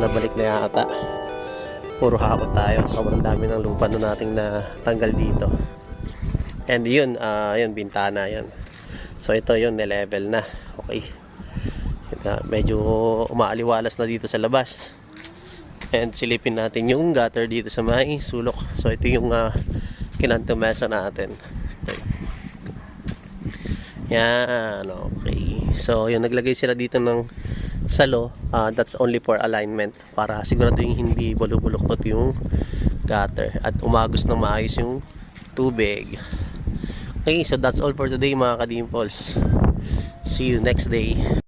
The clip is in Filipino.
nabalik na yata. Puro hakot tayo. Sobrang dami ng lupa na nating natanggal dito. And yun, yun, bintana yun. So ito yun, level na. Okay. Medyo umaaliwalas na dito sa labas. And silipin natin yung gutter dito sa may sulok. So ito yung kinantumesa natin. Okay. Yan, okay. So yun, naglagay sila dito ng salo. That's only for alignment, para sigurado yung hindi bulok-bulok yung gutter at umagos na maayos yung tubig. Okay, so that's all for today mga ka-dimples. See you next day.